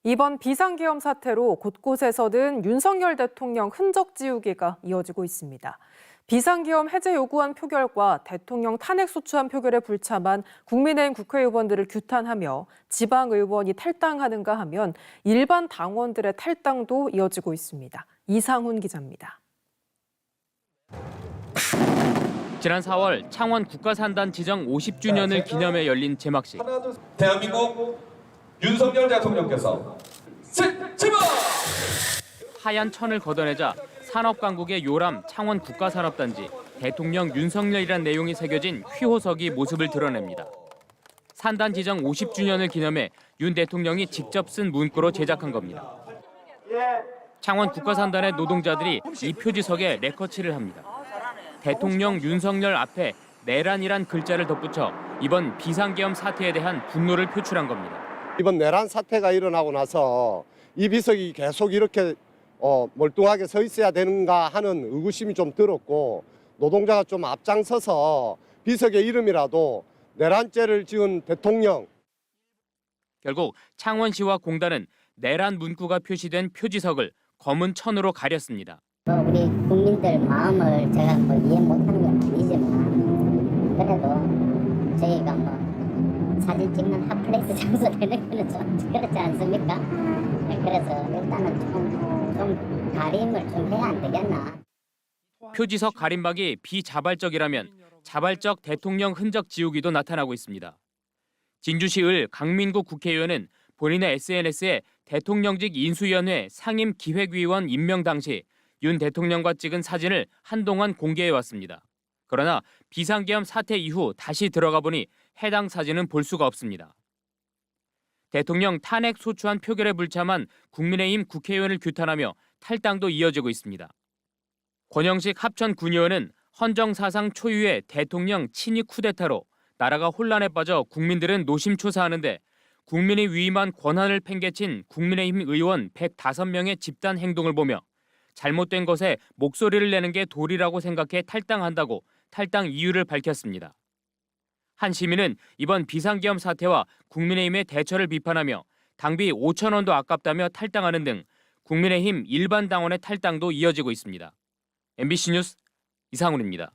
이번 비상계엄 사태로 곳곳에서는 윤석열 대통령 흔적 지우기가 이어지고 있습니다. 비상계엄 해제 요구안 표결과 대통령 탄핵 소추안 표결에 불참한 국민의힘 국회의원들을 규탄하며 지방의원이 탈당하는가 하면 일반 당원들의 탈당도 이어지고 있습니다. 이상훈 기자입니다. 지난 4월 창원 국가산단 지정 50주년을 기념해 열린 제막식. 대한민국 윤석열 대통령께서 집어! 하얀 천을 걷어내자 산업강국의 요람 창원 국가산업단지 대통령 윤석열이란 내용이 새겨진 휘호석이 모습을 드러냅니다. 산단 지정 50주년을 기념해 윤 대통령이 직접 쓴 문구로 제작한 겁니다. 창원 국가산단의 노동자들이 이 표지석에 레커칠을 합니다. 대통령 윤석열 앞에 내란이란 글자를 덧붙여 이번 비상계엄 사태에 대한 분노를 표출한 겁니다. 이번 내란 사태가 일어나고 나서 이 비석이 계속 이렇게 멀뚱하게 서 있어야 되는가 하는 의구심이 좀 들었고, 노동자가 좀 앞장서서 비석의 이름이라도 내란죄를 지은 대통령. 결국 창원시와 공단은 내란 문구가 표시된 표지석을 검은 천으로 가렸습니다. 우리 국민들 마음을 제가 이해 못하는 건 아니지만, 그래도 저희가 사진 찍는 핫플레이스 장소 되는 거는 좀 그렇지 않습니까? 그래서 일단은 좀 가림을 좀 해야 안 되겠나. 표지석 가림막이 비자발적이라면 자발적 대통령 흔적 지우기도 나타나고 있습니다. 진주시 을 강민구 국회의원은 본인의 SNS에 대통령직 인수위원회 상임기획위원 임명 당시 윤 대통령과 찍은 사진을 한동안 공개해왔습니다. 그러나 비상계엄 사태 이후 다시 들어가 보니 해당 사진은 볼 수가 없습니다. 대통령 탄핵 소추안 표결에 불참한 국민의힘 국회의원을 규탄하며 탈당도 이어지고 있습니다. 권영식 합천군의원은 헌정사상 초유의 대통령 친위 쿠데타로 나라가 혼란에 빠져 국민들은 노심초사하는데 국민이 위임한 권한을 팽개친 국민의힘 의원 105명의 집단 행동을 보며 잘못된 것에 목소리를 내는 게 도리라고 생각해 탈당한다고 탈당 이유를 밝혔습니다. 한 시민은 이번 비상계엄 사태와 국민의힘의 대처를 비판하며 당비 5천 원도 아깝다며 탈당하는 등 국민의힘 일반 당원의 탈당도 이어지고 있습니다. MBC 뉴스 이상훈입니다.